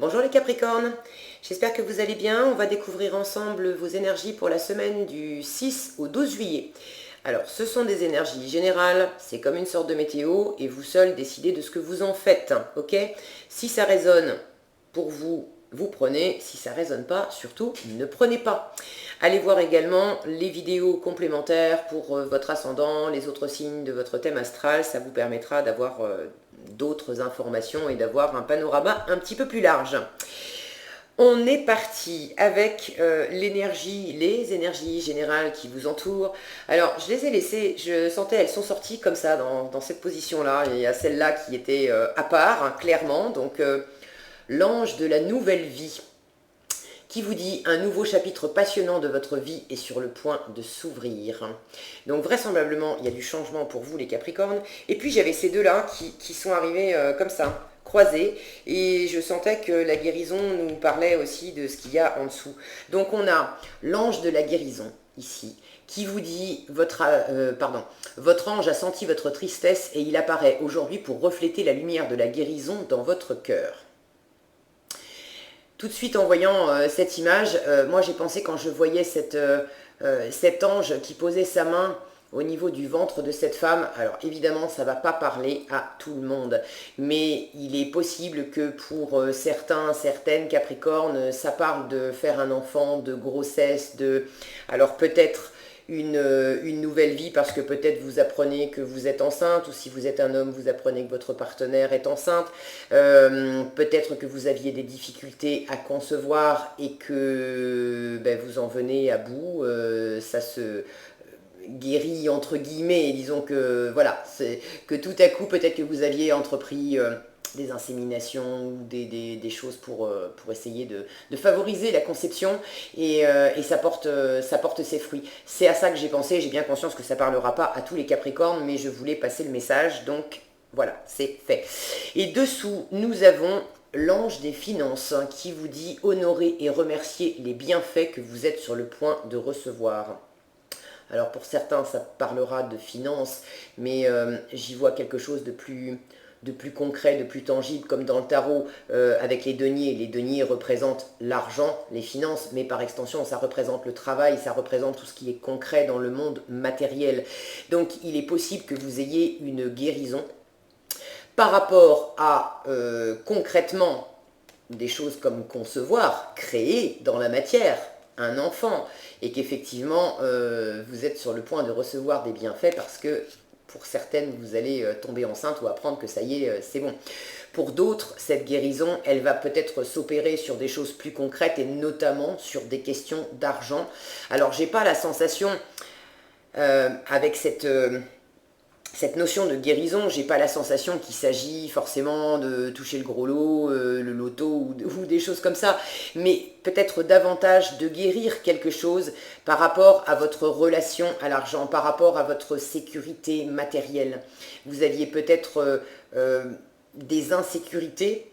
Bonjour les Capricornes, j'espère que vous allez bien. On va découvrir ensemble vos énergies pour la semaine du 6 au 12 juillet. Alors, ce sont des énergies générales, c'est comme une sorte de météo et vous seul décidez de ce que vous en faites, ok? Si ça résonne pour vous, vous prenez. Si ça ne résonne pas, surtout, ne prenez pas. Allez voir également les vidéos complémentaires pour votre ascendant, les autres signes de votre thème astral. Ça vous permettra d'avoir d'autres informations et d'avoir un panorama un petit peu plus large. On est parti avec les énergies générales qui vous entourent. Alors, je les ai laissées, je sentais, elles sont sorties comme ça, dans cette position-là. Il y a celle-là qui était à part, hein, clairement. Donc, l'ange de la nouvelle vie, qui vous dit un nouveau chapitre passionnant de votre vie est sur le point de s'ouvrir. Donc vraisemblablement, il y a du changement pour vous les Capricornes. Et puis j'avais ces deux-là qui sont arrivés comme ça, croisés. Et je sentais que la guérison nous parlait aussi de ce qu'il y a en dessous. Donc on a l'ange de la guérison ici, qui vous dit, votre ange a senti votre tristesse et il apparaît aujourd'hui pour refléter la lumière de la guérison dans votre cœur. Tout de suite en voyant cette image, moi j'ai pensé quand je voyais cet ange qui posait sa main au niveau du ventre de cette femme, alors évidemment ça ne va pas parler à tout le monde, mais il est possible que pour certaines Capricornes, ça parle de faire un enfant, de grossesse, alors peut-être une nouvelle vie parce que peut-être vous apprenez que vous êtes enceinte, ou si vous êtes un homme, vous apprenez que votre partenaire est enceinte. Peut-être que vous aviez des difficultés à concevoir et que vous en venez à bout. Ça se guérit entre guillemets, et disons que voilà, c'est que tout à coup peut-être que vous aviez entrepris des inséminations ou des choses pour essayer de favoriser la conception et ça porte ses fruits. C'est à ça que j'ai pensé. J'ai bien conscience que ça ne parlera pas à tous les Capricornes, mais je voulais passer le message, donc voilà, c'est fait. Et dessous, nous avons l'ange des finances qui vous dit honorer et remercier les bienfaits que vous êtes sur le point de recevoir. Alors pour certains, ça parlera de finances, mais j'y vois quelque chose de plus concret, de plus tangible, comme dans le tarot avec les deniers. Les deniers représentent l'argent, les finances, mais par extension, ça représente le travail, ça représente tout ce qui est concret dans le monde matériel. Donc il est possible que vous ayez une guérison par rapport à concrètement des choses comme concevoir, créer dans la matière un enfant, et qu'effectivement vous êtes sur le point de recevoir des bienfaits parce que pour certaines vous allez tomber enceinte ou apprendre que ça y est, c'est bon. Pour d'autres, cette guérison, elle va peut-être s'opérer sur des choses plus concrètes et notamment sur des questions d'argent. Alors j'ai pas la sensation avec cette notion de guérison, j'ai pas la sensation qu'il s'agit forcément de toucher le gros lot, le loto ou des choses comme ça, mais peut-être davantage de guérir quelque chose par rapport à votre relation à l'argent, par rapport à votre sécurité matérielle. Vous aviez peut-être des insécurités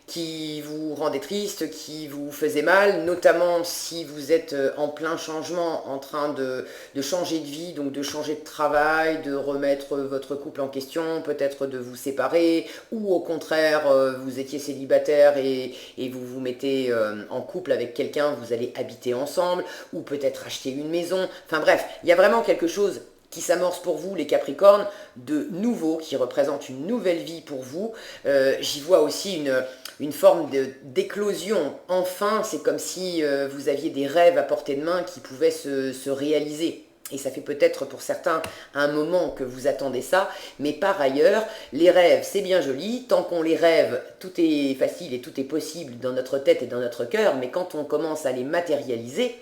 qui vous rendaient triste, qui vous faisaient mal, notamment si vous êtes en plein changement, en train de changer de vie, donc de changer de travail, de remettre votre couple en question, peut-être de vous séparer, ou au contraire, vous étiez célibataire et vous vous mettez en couple avec quelqu'un, vous allez habiter ensemble, ou peut-être acheter une maison. Enfin bref, il y a vraiment quelque chose qui s'amorce pour vous, les Capricornes, de nouveau, qui représente une nouvelle vie pour vous. J'y vois aussi une forme d'éclosion. Enfin, c'est comme si vous aviez des rêves à portée de main qui pouvaient se réaliser. Et ça fait peut-être pour certains un moment que vous attendez ça, mais par ailleurs, les rêves, c'est bien joli. Tant qu'on les rêve, tout est facile et tout est possible dans notre tête et dans notre cœur, mais quand on commence à les matérialiser,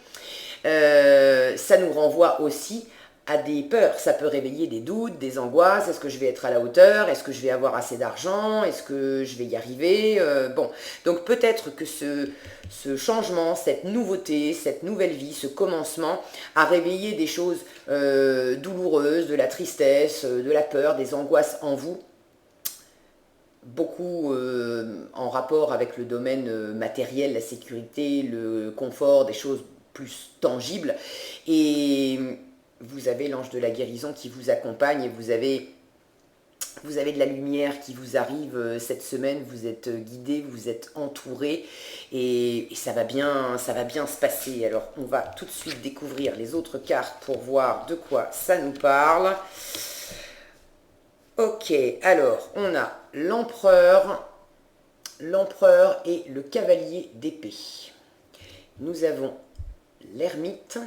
ça nous renvoie aussi à des peurs. Ça peut réveiller des doutes, des angoisses. Est-ce que je vais être à la hauteur? Est-ce que je vais avoir assez d'argent? Est-ce que je vais y arriver? Bon, donc peut-être que ce changement, cette nouveauté, cette nouvelle vie, ce commencement a réveillé des choses douloureuses, de la tristesse, de la peur, des angoisses en vous, beaucoup en rapport avec le domaine matériel, la sécurité, le confort, des choses plus tangibles. Et vous avez l'ange de la guérison qui vous accompagne et vous avez Vous avez de la lumière qui vous arrive cette semaine, vous êtes guidé, vous êtes entouré et ça va bien se passer. Alors on va tout de suite découvrir les autres cartes pour voir de quoi ça nous parle. Ok, alors on a l'empereur et le cavalier d'épée. Nous avons l'ermite,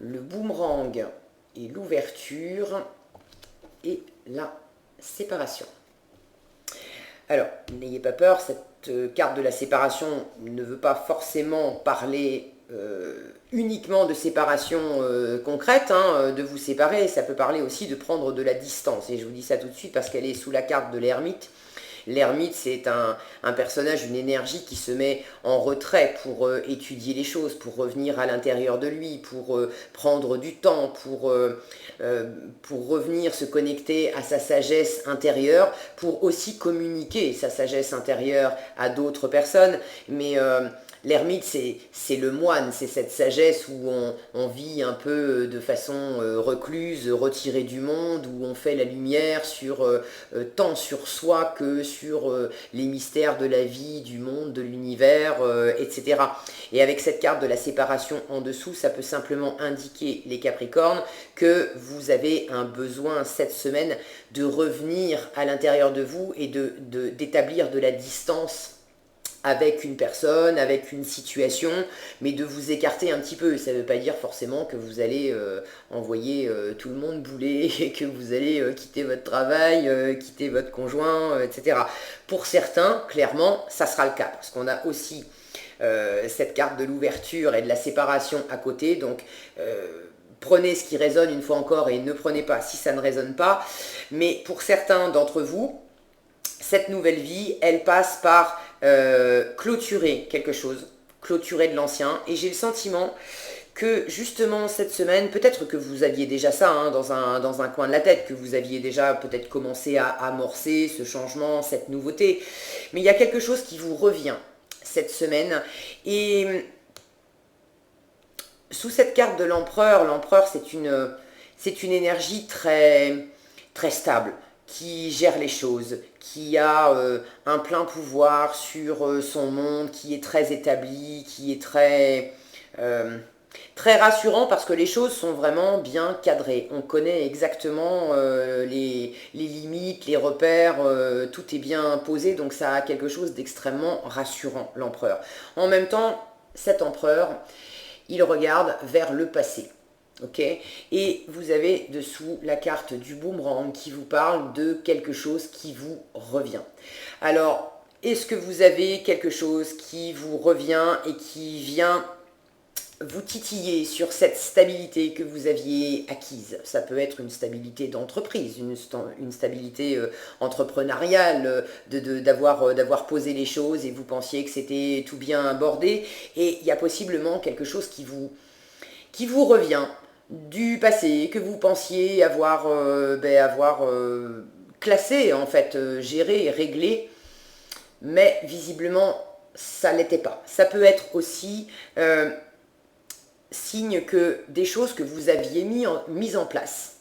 le boomerang et l'ouverture et la séparation. Alors, n'ayez pas peur, cette carte de la séparation ne veut pas forcément parler uniquement de séparation concrète, de vous séparer, ça peut parler aussi de prendre de la distance. Et je vous dis ça tout de suite parce qu'elle est sous la carte de l'ermite. L'ermite, c'est un personnage, une énergie qui se met en retrait pour étudier les choses, pour revenir à l'intérieur de lui, pour prendre du temps, pour revenir se connecter à sa sagesse intérieure, pour aussi communiquer sa sagesse intérieure à d'autres personnes. Mais l'ermite, c'est le moine, c'est cette sagesse où on vit un peu de façon recluse, retirée du monde, où on fait la lumière tant sur soi que sur les mystères de la vie, du monde, de l'univers, etc. Et avec cette carte de la séparation en dessous, ça peut simplement indiquer, les Capricornes, que vous avez un besoin cette semaine de revenir à l'intérieur de vous et d'établir de la distance avec une personne, avec une situation, mais de vous écarter un petit peu. Ça ne veut pas dire forcément que vous allez envoyer tout le monde bouler et que vous allez quitter votre travail, quitter votre conjoint, etc. Pour certains, clairement, ça sera le cas, parce qu'on a aussi cette carte de l'ouverture et de la séparation à côté, donc prenez ce qui résonne une fois encore et ne prenez pas si ça ne résonne pas. Mais pour certains d'entre vous, cette nouvelle vie, elle passe par clôturer quelque chose, clôturer de l'ancien. Et j'ai le sentiment que justement cette semaine, peut-être que vous aviez déjà ça dans un coin de la tête, que vous aviez déjà peut-être commencé à amorcer ce changement, cette nouveauté. Mais il y a quelque chose qui vous revient cette semaine. Et sous cette carte de l'empereur, c'est une énergie très, très stable, qui gère les choses, qui a un plein pouvoir sur son monde, qui est très établi, qui est très rassurant parce que les choses sont vraiment bien cadrées. On connaît exactement les limites, les repères, tout est bien posé, donc ça a quelque chose d'extrêmement rassurant, l'empereur. En même temps, cet empereur, il regarde vers le passé. Ok, et vous avez dessous la carte du boomerang qui vous parle de quelque chose qui vous revient. Alors, est-ce que vous avez quelque chose qui vous revient et qui vient vous titiller sur cette stabilité que vous aviez acquise? Ça peut être une stabilité d'entreprise, une stabilité entrepreneuriale, d'avoir posé les choses et vous pensiez que c'était tout bien abordé. Et il y a possiblement quelque chose qui vous revient du passé, que vous pensiez avoir classé, en fait, géré, réglé, mais visiblement, ça ne l'était pas. Ça peut être aussi signe que des choses que vous aviez mises en place,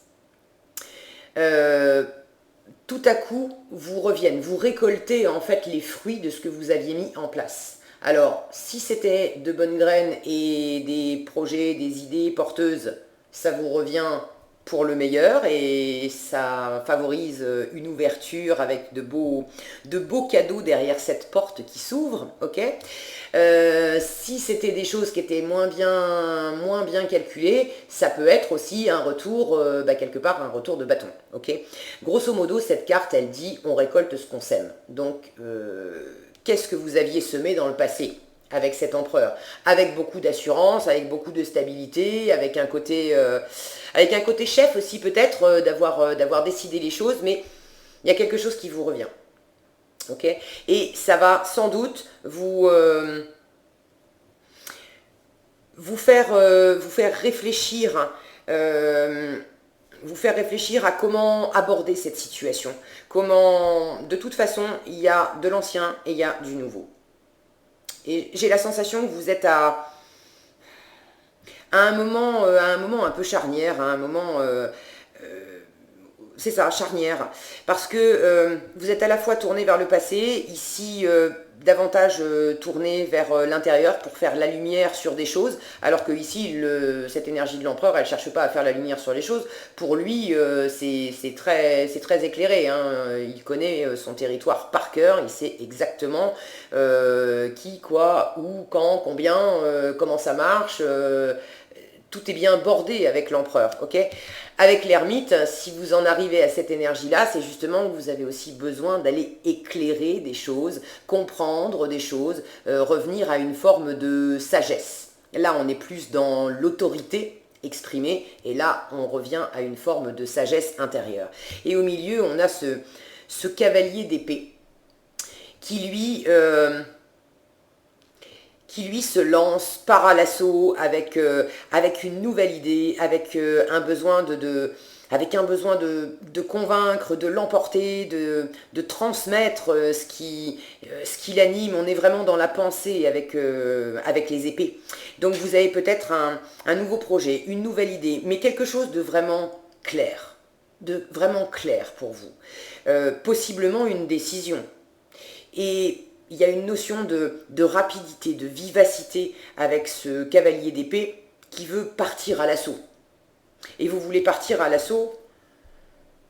tout à coup, vous reviennent. Vous récoltez, en fait, les fruits de ce que vous aviez mis en place. Alors, si c'était de bonnes graines et des projets, des idées porteuses, ça vous revient pour le meilleur et ça favorise une ouverture avec de beaux cadeaux derrière cette porte qui s'ouvre, ok. Si c'était des choses qui étaient moins bien calculées, ça peut être aussi un retour, quelque part un retour de bâton, ok. Grosso modo, cette carte, elle dit on récolte ce qu'on sème. Donc, qu'est-ce que vous aviez semé dans le passé avec cet empereur? Avec beaucoup d'assurance, avec beaucoup de stabilité, avec un côté chef aussi peut-être, d'avoir décidé les choses, mais il y a quelque chose qui vous revient. Ok, et ça va sans doute vous faire réfléchir, à comment aborder cette situation. Comment, de toute façon, il y a de l'ancien et il y a du nouveau. Et j'ai la sensation que vous êtes à un moment un peu charnière, à un moment c'est ça, charnière, parce que vous êtes à la fois tourné vers le passé, ici davantage tourné vers l'intérieur pour faire la lumière sur des choses, alors que ici, cette énergie de l'empereur, elle ne cherche pas à faire la lumière sur les choses. Pour lui, c'est très éclairé, hein. Il connaît son territoire par cœur, il sait exactement qui, quoi, où, quand, combien, comment ça marche. Tout est bien bordé avec l'empereur, ok? Avec l'ermite, si vous en arrivez à cette énergie-là, c'est justement que vous avez aussi besoin d'aller éclairer des choses, comprendre des choses, revenir à une forme de sagesse. Là, on est plus dans l'autorité exprimée, et là, on revient à une forme de sagesse intérieure. Et au milieu, on a ce cavalier d'épée qui lui se lance, part à l'assaut avec une nouvelle idée, avec un besoin de convaincre, de l'emporter, de transmettre ce qui l'anime. On est vraiment dans la pensée avec les épées. Donc vous avez peut-être un nouveau projet, une nouvelle idée, mais quelque chose de vraiment clair, pour vous. Possiblement une décision. Et il y a une notion de rapidité, de vivacité avec ce cavalier d'épée qui veut partir à l'assaut. Et vous voulez partir à l'assaut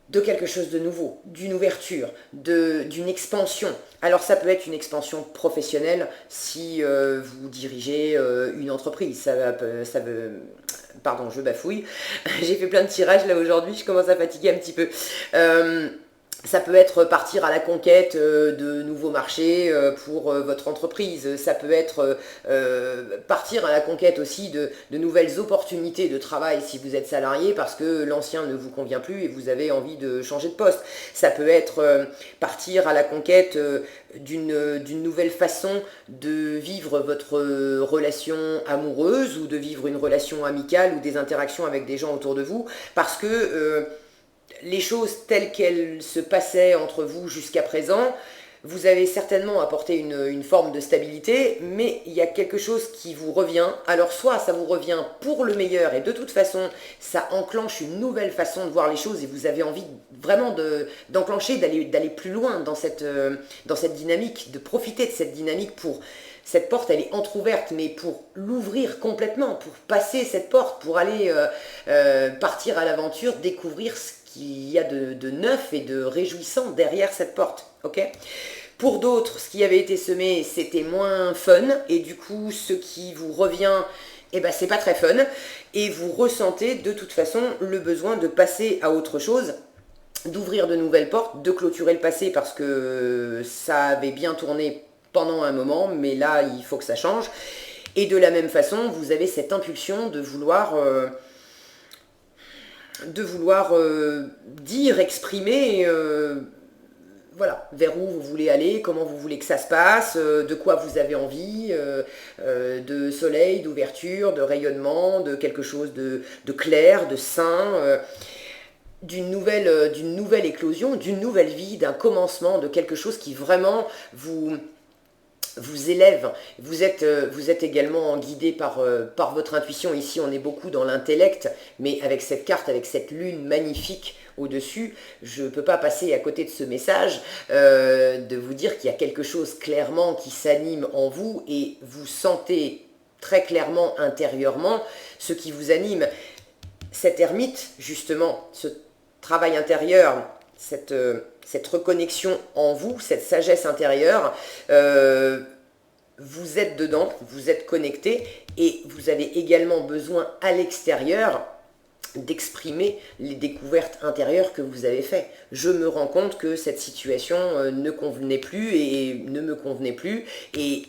de quelque chose de nouveau, d'une ouverture, d'une expansion. Alors ça peut être une expansion professionnelle si vous dirigez une entreprise. Pardon, je bafouille. J'ai fait plein de tirages là aujourd'hui, je commence à fatiguer un petit peu. Ça peut être partir à la conquête de nouveaux marchés pour votre entreprise. Ça peut être partir à la conquête aussi de nouvelles opportunités de travail si vous êtes salarié parce que l'ancien ne vous convient plus et vous avez envie de changer de poste. Ça peut être partir à la conquête d'une nouvelle façon de vivre votre relation amoureuse ou de vivre une relation amicale ou des interactions avec des gens autour de vous parce que les choses telles qu'elles se passaient entre vous jusqu'à présent, vous avez certainement apporté une forme de stabilité, mais il y a quelque chose qui vous revient. Alors soit ça vous revient pour le meilleur et de toute façon ça enclenche une nouvelle façon de voir les choses et vous avez envie vraiment d'enclencher, d'aller plus loin dans cette dynamique, de profiter de cette dynamique pour... Cette porte, elle est entrouverte, mais pour l'ouvrir complètement, pour passer cette porte, pour aller partir à l'aventure, découvrir ce qu'il y a de neuf et de réjouissant derrière cette porte. Ok ? Pour d'autres, ce qui avait été semé, c'était moins fun, et du coup, ce qui vous revient, eh ben, c'est pas très fun, et vous ressentez de toute façon le besoin de passer à autre chose, d'ouvrir de nouvelles portes, de clôturer le passé parce que ça avait bien tourné pendant un moment, mais là, il faut que ça change. Et de la même façon, vous avez cette impulsion de vouloir dire, exprimer, voilà, vers où vous voulez aller, comment vous voulez que ça se passe, de quoi vous avez envie, de soleil, d'ouverture, de rayonnement, de quelque chose de clair, de sain, d'une nouvelle éclosion, d'une nouvelle vie, d'un commencement, de quelque chose qui vraiment vous élève. Vous êtes également guidé par votre intuition. Ici, on est beaucoup dans l'intellect, mais avec cette carte, avec cette lune magnifique au-dessus, je ne peux pas passer à côté de ce message, de vous dire qu'il y a quelque chose clairement qui s'anime en vous et vous sentez très clairement intérieurement ce qui vous anime. Cet ermite, justement, ce travail intérieur, cette reconnexion en vous, cette sagesse intérieure, vous êtes dedans, vous êtes connecté et vous avez également besoin à l'extérieur d'exprimer les découvertes intérieures que vous avez faites. Je me rends compte que cette situation ne convenait plus et ne me convenait plus et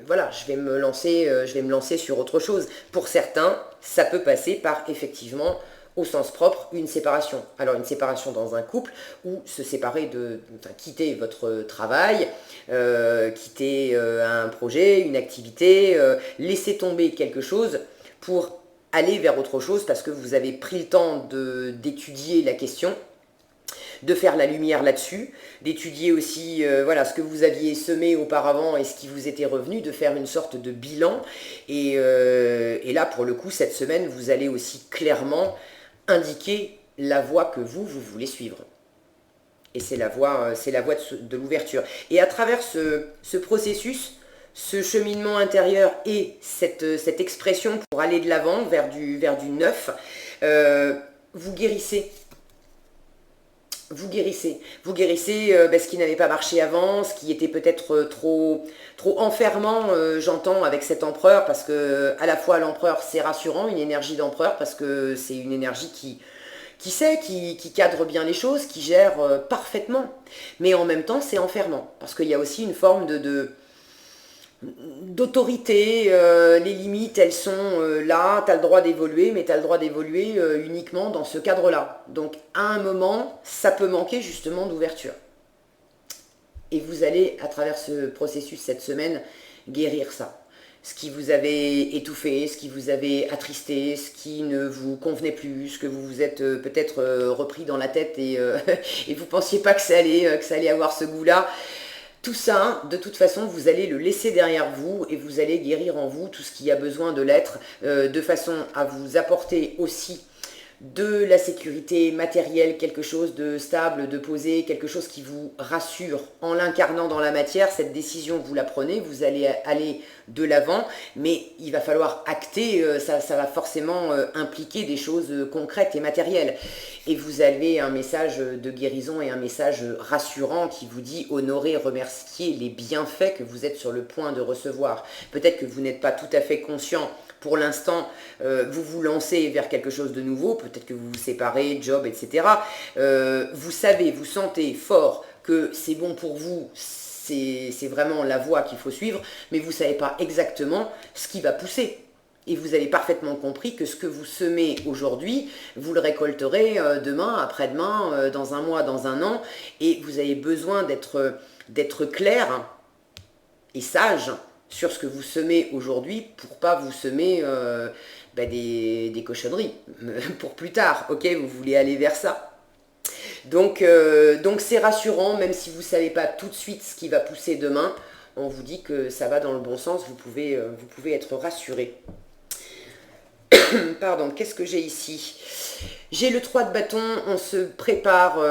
voilà, je vais me lancer sur autre chose. Pour certains, ça peut passer par effectivement au sens propre, une séparation. Alors une séparation dans un couple ou se séparer quitter votre travail, quitter un projet, une activité, laisser tomber quelque chose pour aller vers autre chose parce que vous avez pris le temps d'étudier la question, de faire la lumière là-dessus, d'étudier aussi ce que vous aviez semé auparavant et ce qui vous était revenu, de faire une sorte de bilan. Et là, pour le coup, cette semaine, vous allez aussi clairement indiquer la voie que vous voulez suivre. Et c'est la voie de l'ouverture. Et à travers ce processus, ce cheminement intérieur et cette expression pour aller de l'avant vers du neuf, vous guérissez. Vous guérissez ce qui n'avait pas marché avant, ce qui était peut-être trop enfermant, j'entends, avec cet empereur, parce que à la fois l'empereur c'est rassurant, une énergie d'empereur, parce que c'est une énergie qui cadre bien les choses, qui gère parfaitement, mais en même temps c'est enfermant, parce qu'il y a aussi une forme d'autorité, les limites elles sont là, tu as le droit d'évoluer, mais tu as le droit d'évoluer uniquement dans ce cadre-là. Donc à un moment, ça peut manquer justement d'ouverture. Et vous allez, à travers ce processus cette semaine, guérir ça. Ce qui vous avait étouffé, ce qui vous avait attristé, ce qui ne vous convenait plus, ce que vous vous êtes peut-être repris dans la tête et vous ne pensiez pas que ça allait avoir ce goût-là. Tout ça, de toute façon, vous allez le laisser derrière vous et vous allez guérir en vous tout ce qui a besoin de l'être, de façon à vous apporter aussi de la sécurité matérielle, quelque chose de stable, de posé, quelque chose qui vous rassure en l'incarnant dans la matière. Cette décision, vous la prenez, vous allez aller de l'avant, mais il va falloir acter, ça va forcément impliquer des choses concrètes et matérielles. Et vous avez un message de guérison et un message rassurant qui vous dit honorer, remercier les bienfaits que vous êtes sur le point de recevoir. Peut-être que vous n'êtes pas tout à fait conscient. Pour l'instant, vous vous lancez vers quelque chose de nouveau, peut-être que vous vous séparez, job, etc. Vous savez, vous sentez fort que c'est bon pour vous, c'est vraiment la voie qu'il faut suivre, mais vous ne savez pas exactement ce qui va pousser. Et vous avez parfaitement compris que ce que vous semez aujourd'hui, vous le récolterez demain, après-demain, dans un mois, dans un an, et vous avez besoin d'être clair et sage sur ce que vous semez aujourd'hui pour pas vous semer des cochonneries pour plus tard, ok, vous voulez aller vers ça. Donc c'est rassurant, même si vous ne savez pas tout de suite ce qui va pousser demain, on vous dit que ça va dans le bon sens, vous pouvez être rassuré. Pardon, qu'est-ce que j'ai ici? J'ai le 3 de bâton, on se prépare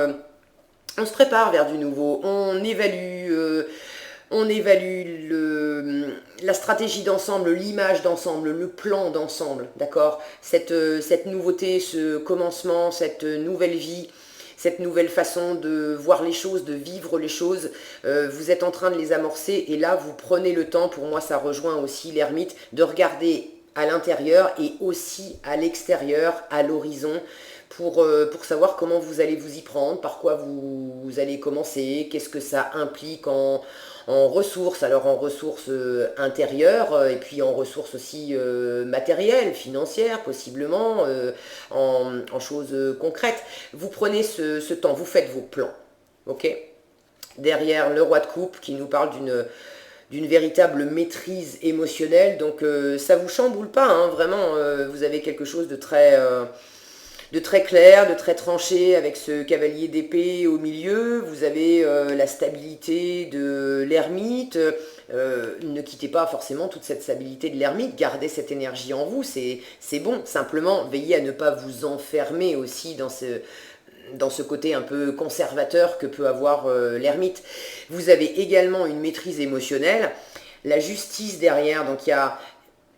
vers du nouveau, on évalue la stratégie d'ensemble, l'image d'ensemble, le plan d'ensemble, d'accord? Cette nouveauté, ce commencement, cette nouvelle vie, cette nouvelle façon de voir les choses, de vivre les choses, vous êtes en train de les amorcer et là, vous prenez le temps, pour moi ça rejoint aussi l'ermite, de regarder à l'intérieur et aussi à l'extérieur, à l'horizon, pour savoir comment vous allez vous y prendre, par quoi vous allez commencer, qu'est-ce que ça implique en ressources, alors en ressources intérieures et puis en ressources aussi matérielles, financières possiblement, en choses concrètes. Vous prenez ce temps, vous faites vos plans, ok? Derrière le roi de coupe qui nous parle d'une véritable maîtrise émotionnelle, donc ça vous chamboule pas, hein, vraiment, vous avez quelque chose de très clair, de très tranché avec ce cavalier d'épée au milieu, vous avez la stabilité de l'ermite, ne quittez pas forcément toute cette stabilité de l'ermite, gardez cette énergie en vous, c'est bon, simplement veillez à ne pas vous enfermer aussi dans ce côté un peu conservateur que peut avoir l'ermite. Vous avez également une maîtrise émotionnelle, la justice derrière, donc il y a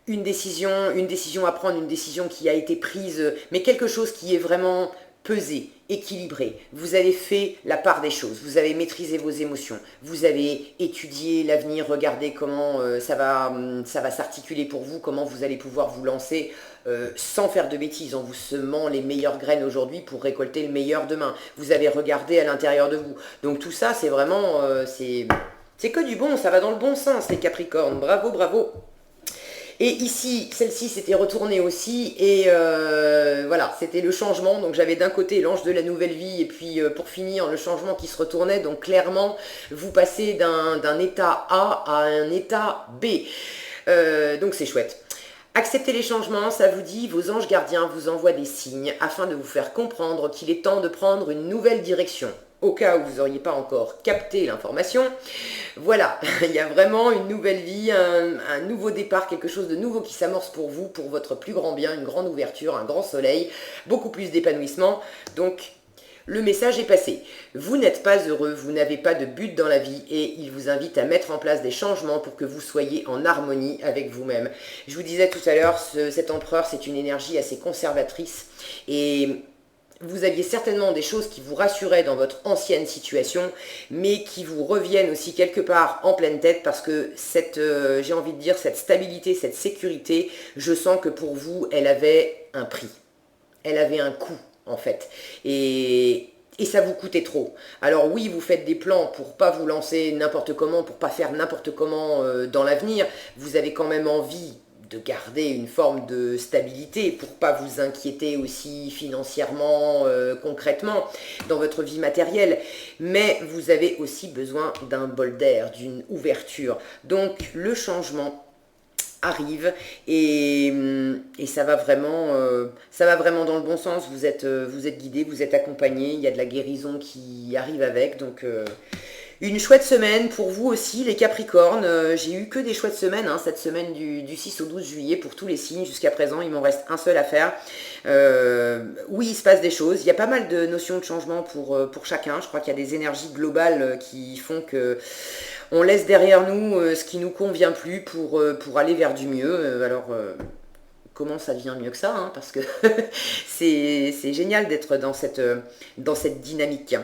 une décision à prendre, une décision qui a été prise, mais quelque chose qui est vraiment pesé, équilibré. Vous avez fait la part des choses, vous avez maîtrisé vos émotions, vous avez étudié l'avenir, regardé comment ça va s'articuler pour vous, comment vous allez pouvoir vous lancer sans faire de bêtises, en vous semant les meilleures graines aujourd'hui pour récolter le meilleur demain. Vous avez regardé à l'intérieur de vous. Donc tout ça, c'est vraiment, c'est que du bon, ça va dans le bon sens, les Capricornes. Bravo, bravo. Et ici, celle-ci s'était retournée aussi, et voilà, c'était le changement. Donc j'avais d'un côté l'ange de la nouvelle vie, et puis pour finir, le changement qui se retournait. Donc clairement, vous passez d'un état A à un état B. Donc c'est chouette. Acceptez les changements, ça vous dit, vos anges gardiens vous envoient des signes afin de vous faire comprendre qu'il est temps de prendre une nouvelle direction. au cas où vous n'auriez pas encore capté l'information. Voilà, il y a vraiment une nouvelle vie, un nouveau départ, quelque chose de nouveau qui s'amorce pour vous, pour votre plus grand bien, une grande ouverture, un grand soleil, beaucoup plus d'épanouissement. Donc, le message est passé. Vous n'êtes pas heureux, vous n'avez pas de but dans la vie et il vous invite à mettre en place des changements pour que vous soyez en harmonie avec vous-même. Je vous disais tout à l'heure, cet empereur, c'est une énergie assez conservatrice et vous aviez certainement des choses qui vous rassuraient dans votre ancienne situation, mais qui vous reviennent aussi quelque part en pleine tête parce que j'ai envie de dire, cette stabilité, cette sécurité, je sens que pour vous, elle avait un prix. Elle avait un coût, en fait. Et ça vous coûtait trop. Alors oui, vous faites des plans pour pas vous lancer n'importe comment, pour pas faire n'importe comment dans l'avenir. Vous avez quand même envie de garder une forme de stabilité pour pas vous inquiéter aussi financièrement, concrètement, dans votre vie matérielle. Mais vous avez aussi besoin d'un bol d'air, d'une ouverture. Donc le changement arrive et ça va vraiment dans le bon sens. Vous êtes guidé, vous êtes accompagné, il y a de la guérison qui arrive avec, donc une chouette semaine pour vous aussi les Capricornes. J'ai eu que des chouettes semaines, hein, cette semaine du 6 au 12 juillet pour tous les signes jusqu'à présent. Il m'en reste un seul à faire. Oui, il se passe des choses. Il y a pas mal de notions de changement pour chacun. Je crois qu'il y a des énergies globales qui font que on laisse derrière nous ce qui nous convient plus pour aller vers du mieux. Comment ça devient mieux que ça, hein, parce que c'est génial d'être dans cette dynamique.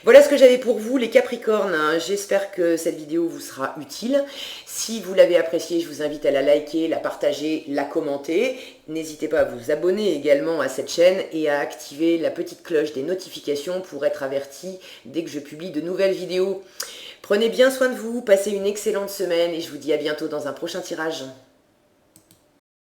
Voilà ce que j'avais pour vous les Capricornes. J'espère que cette vidéo vous sera utile. Si vous l'avez appréciée, je vous invite à la liker, la partager, la commenter. N'hésitez pas à vous abonner également à cette chaîne et à activer la petite cloche des notifications pour être averti dès que je publie de nouvelles vidéos. Prenez bien soin de vous, passez une excellente semaine et je vous dis à bientôt dans un prochain tirage.